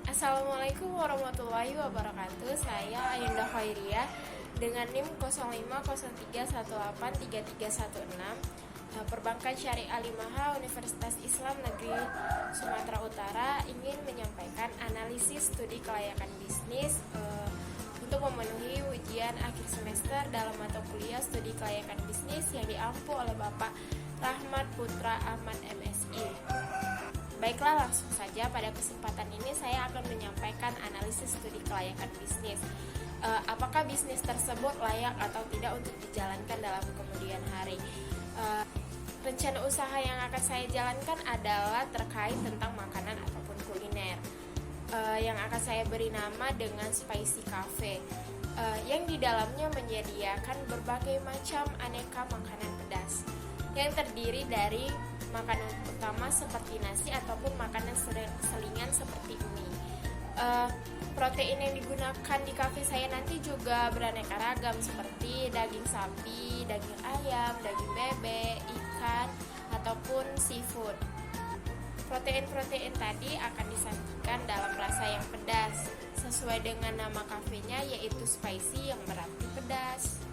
Assalamualaikum warahmatullahi wabarakatuh. Saya Ayunda Khairiyah dengan NIM 0503183316, Perbankan Syariah Limaha Universitas Islam Negeri Sumatera Utara ingin menyampaikan analisis studi kelayakan bisnis untuk memenuhi ujian akhir semester dalam mata kuliah studi kelayakan bisnis yang diampu oleh Bapak Rahmat Putra Ahmad MSI. Baiklah, langsung saja pada kesempatan ini saya akan menyampaikan analisis studi kelayakan bisnis. Apakah bisnis tersebut layak atau tidak untuk dijalankan dalam kemudian hari? Rencana usaha yang akan saya jalankan adalah terkait tentang makanan ataupun kuliner, yang akan saya beri nama dengan Spicy Cafe, yang di dalamnya menyediakan berbagai macam aneka makanan pedas yang terdiri dari makanan utama seperti nasi ataupun makanan selingan seperti mie. Protein yang digunakan di kafe saya nanti juga beraneka ragam seperti daging sapi, daging ayam, daging bebek, ikan, ataupun seafood. Protein-protein tadi akan disajikan dalam rasa yang pedas sesuai dengan nama kafenya, yaitu spicy yang berarti pedas.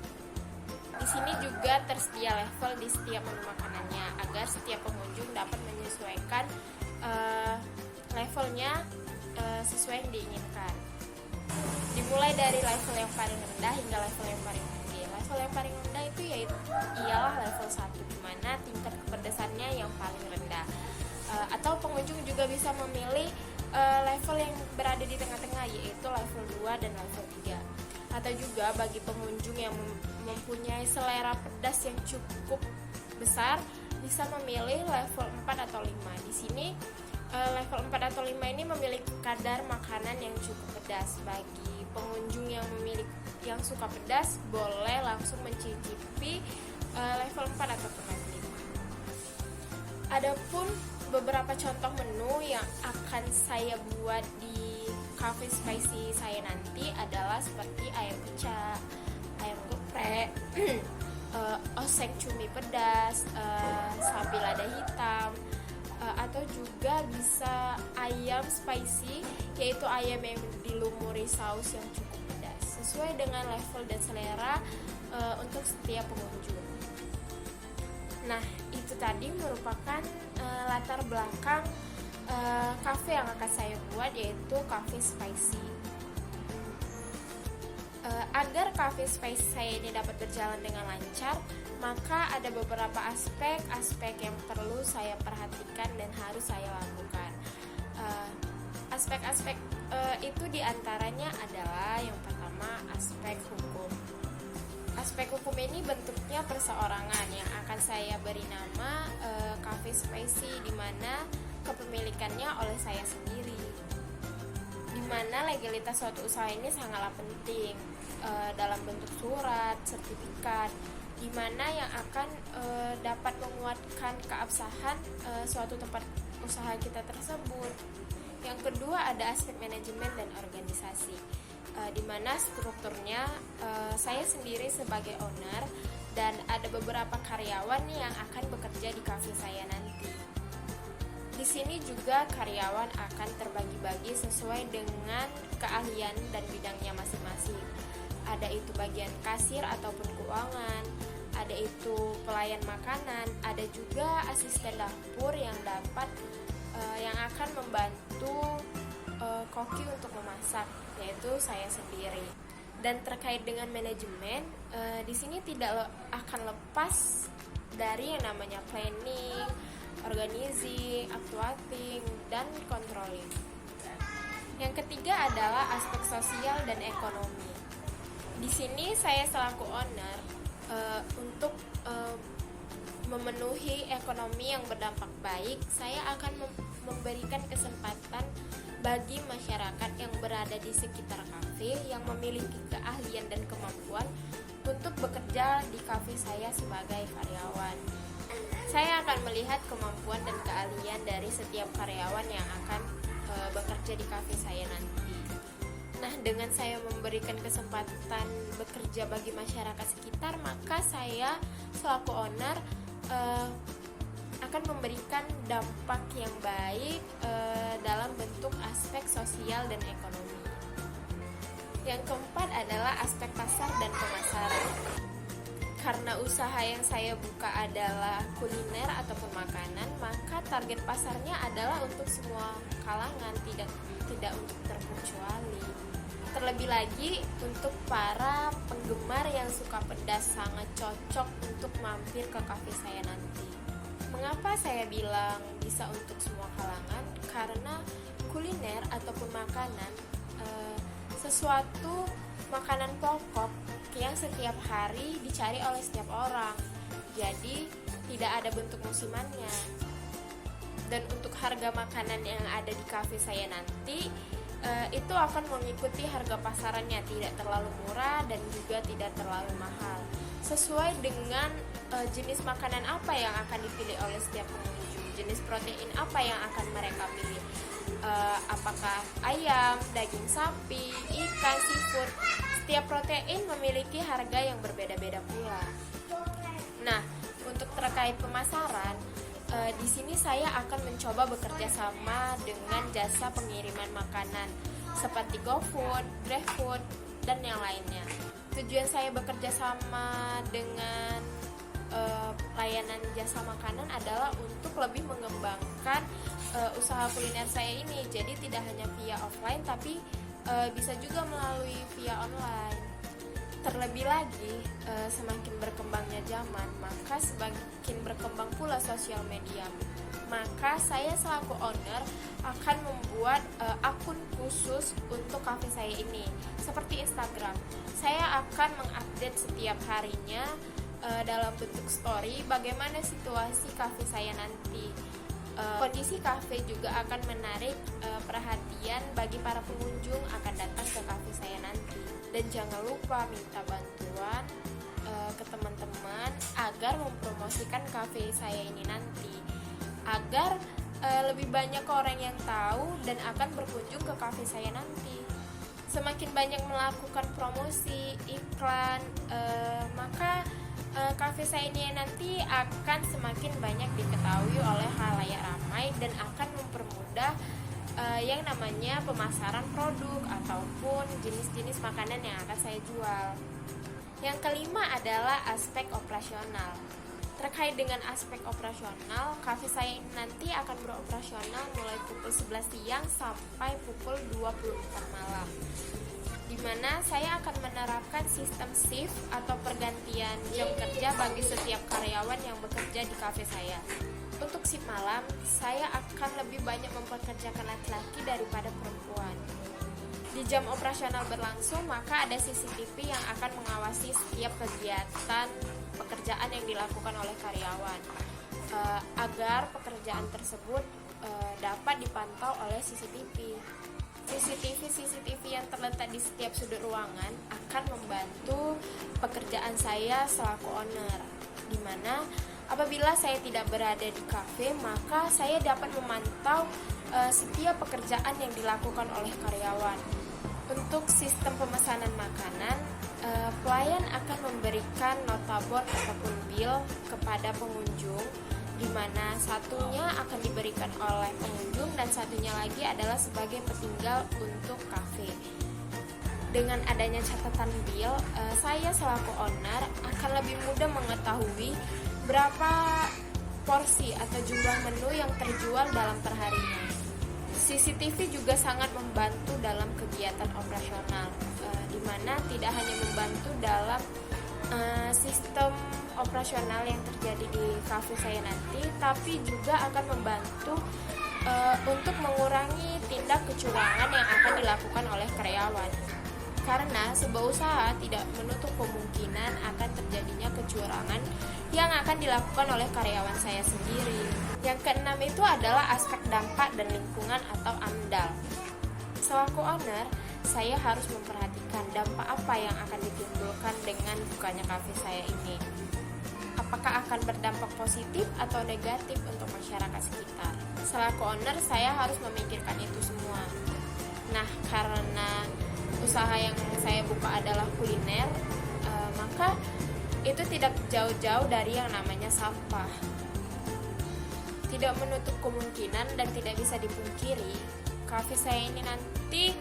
Di sini juga tersedia level di setiap menu makanannya agar setiap pengunjung dapat menyesuaikan levelnya sesuai yang diinginkan. Dimulai dari level yang paling rendah hingga level yang paling tinggi. Level yang paling rendah itu ialah level 1, di mana tingkat kepedasannya yang paling rendah. Atau pengunjung juga bisa memilih level yang berada di tengah-tengah, yaitu level 2 dan level 3. Atau juga bagi pengunjung yang mempunyai selera pedas yang cukup besar bisa memilih level 4 atau 5. Di sini level 4 atau 5 ini memiliki kadar makanan yang cukup pedas. Bagi pengunjung yang suka pedas boleh langsung mencicipi level 4 atau level 5. Adapun beberapa contoh menu yang akan saya buat di cafe spicy saya nanti adalah seperti ayam pecah, ayam geprek, oseng cumi pedas, sapi lada hitam, atau juga bisa ayam spicy, yaitu ayam yang dilumuri saus yang cukup pedas sesuai dengan level dan selera untuk setiap pengunjung. Nah, itu tadi merupakan latar belakang cafe yang akan saya buat, yaitu cafe spicy. Agar cafe spicy saya ini dapat berjalan dengan lancar, maka ada beberapa aspek yang perlu saya perhatikan dan harus saya lakukan. Aspek-aspek itu diantaranya adalah yang pertama aspek hukum. Aspek hukum ini bentuknya perseorangan yang akan saya beri nama cafe spicy, di mana kepemilikannya oleh saya sendiri, di mana legalitas suatu usaha ini sangatlah penting dalam bentuk surat, sertifikat, di mana yang akan dapat menguatkan keabsahan suatu tempat usaha kita tersebut. Yang kedua ada aspek manajemen dan organisasi, di mana strukturnya saya sendiri sebagai owner dan ada beberapa karyawan yang akan bekerja di cafe saya nanti. Di sini juga karyawan akan terbagi-bagi sesuai dengan keahlian dan bidangnya masing-masing. Ada itu bagian kasir ataupun keuangan, ada itu pelayan makanan, ada juga asisten dapur yang akan membantu koki untuk memasak, yaitu saya sendiri. Dan terkait dengan manajemen, di sini tidak akan lepas dari yang namanya planning, organizing, actuating, dan controlling. Yang ketiga adalah aspek sosial dan ekonomi. Di sini saya selaku owner untuk memenuhi ekonomi yang berdampak baik, saya akan memberikan kesempatan bagi masyarakat yang berada di sekitar kafe yang memiliki keahlian dan kemampuan untuk bekerja di kafe saya sebagai karyawan. Saya akan melihat kemampuan dan keahlian dari setiap karyawan yang akan bekerja di kafe saya nanti. Nah, dengan saya memberikan kesempatan bekerja bagi masyarakat sekitar, maka saya selaku owner akan memberikan dampak yang baik dalam bentuk aspek sosial dan ekonomi. Yang keempat adalah aspek pasar dan pemasaran. Karena usaha yang saya buka adalah kuliner ataupun makanan, maka target pasarnya adalah untuk semua kalangan, tidak untuk terkecuali. Terlebih lagi untuk para penggemar yang suka pedas, sangat cocok untuk mampir ke kafe saya nanti. Mengapa saya bilang bisa untuk semua kalangan? Karena kuliner ataupun makanan sesuatu makanan pokok yang setiap hari dicari oleh setiap orang. Jadi tidak ada bentuk musimannya. Dan untuk harga makanan yang ada di kafe saya nanti itu akan mengikuti harga pasarannya, tidak terlalu murah dan juga tidak terlalu mahal. Sesuai dengan jenis makanan apa yang akan dipilih oleh setiap pengunjung, jenis protein apa yang akan mereka pilih. Apakah ayam, daging sapi, ikan, seafood. Setiap protein memiliki harga yang berbeda-beda pula. Nah, untuk terkait pemasaran, di sini saya akan mencoba bekerja sama dengan jasa pengiriman makanan seperti GoFood, GrabFood, dan yang lainnya. Tujuan saya bekerja sama dengan layanan jasa makanan adalah untuk lebih mengembangkan usaha kuliner saya ini. Jadi tidak hanya via offline tapi bisa juga melalui via online. Terlebih lagi semakin berkembangnya zaman, maka semakin berkembang pula sosial media. Maka saya selaku owner akan membuat akun khusus untuk kafe saya ini, seperti Instagram. Saya akan mengupdate setiap harinya dalam bentuk story bagaimana situasi kafe saya nanti. Kondisi kafe juga akan menarik perhatian bagi para pengunjung akan datang ke kafe saya nanti. Dan jangan lupa minta bantuan ke teman-teman agar mempromosikan kafe saya ini nanti, agar lebih banyak orang yang tahu dan akan berkunjung ke kafe saya nanti. Semakin banyak melakukan promosi, iklan, maka kafe saya ini nanti akan semakin banyak diketahui oleh khalayak ramai dan akan mempermudah yang namanya pemasaran produk ataupun jenis-jenis makanan yang akan saya jual. Yang kelima adalah aspek operasional. Terkait dengan aspek operasional, kafe saya ini nanti akan beroperasional mulai pukul 11 siang sampai pukul 24 malam. Di mana saya akan menerapkan sistem shift atau pergantian jam kerja bagi setiap karyawan yang bekerja di kafe saya. Untuk shift malam, saya akan lebih banyak mempekerjakan laki-laki daripada perempuan. Di jam operasional berlangsung, maka ada CCTV yang akan mengawasi setiap kegiatan pekerjaan yang dilakukan oleh karyawan, agar pekerjaan tersebut dapat dipantau oleh CCTV. CCTV yang terletak di setiap sudut ruangan akan membantu pekerjaan saya selaku owner, di mana apabila saya tidak berada di kafe, maka saya dapat memantau setiap pekerjaan yang dilakukan oleh karyawan. Untuk sistem pemesanan makanan, pelayan akan memberikan nota board ataupun bill kepada pengunjung, di mana satunya akan diberikan oleh pengunjung dan satunya lagi adalah sebagai petinggal untuk kafe. Dengan adanya catatan bill, saya selaku owner akan lebih mudah mengetahui berapa porsi atau jumlah menu yang terjual dalam perharinya. CCTV juga sangat membantu dalam kegiatan operasional, di mana tidak hanya membantu dalam sistem operasional yang terjadi di kafe saya nanti, tapi juga akan membantu untuk mengurangi tindak kecurangan yang akan dilakukan oleh karyawan. Karena sebuah usaha tidak menutup kemungkinan akan terjadinya kecurangan yang akan dilakukan oleh karyawan saya sendiri. Yang keenam itu adalah aspek dampak dan lingkungan atau AMDAL. Selaku owner, saya harus memperhatikan dampak apa yang akan ditimbulkan dengan bukanya kafe saya ini. Apakah akan berdampak positif atau negatif untuk masyarakat sekitar? Selaku owner, saya harus memikirkan itu semua. Nah, karena usaha yang saya buka adalah kuliner, maka itu tidak jauh-jauh dari yang namanya sampah. Tidak menutup kemungkinan dan tidak bisa dipungkiri, kafe saya ini nanti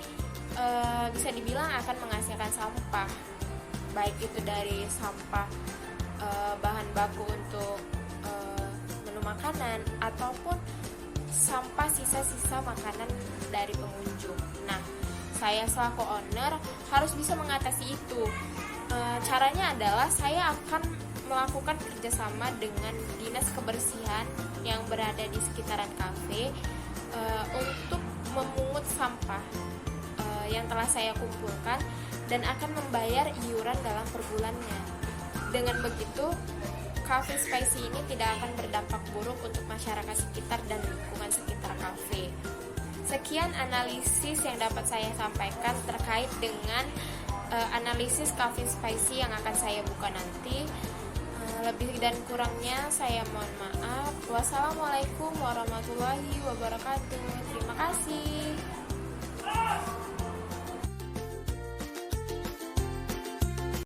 bisa dibilang akan menghasilkan sampah, baik itu dari sampah bahan baku untuk menu makanan ataupun sampah sisa-sisa makanan dari pengunjung. Nah, saya selaku owner harus bisa mengatasi itu. Caranya adalah saya akan melakukan kerjasama dengan dinas kebersihan yang berada di sekitaran kafe untuk memungut sampah yang telah saya kumpulkan dan akan membayar iuran dalam per bulannya. Dengan begitu, Cafe Spicy ini tidak akan berdampak buruk untuk masyarakat sekitar dan lingkungan sekitar kafe. Sekian analisis yang dapat saya sampaikan terkait dengan analisis Cafe Spicy yang akan saya buka nanti. Lebih dan kurangnya saya mohon maaf. Wassalamualaikum warahmatullahi wabarakatuh. Terima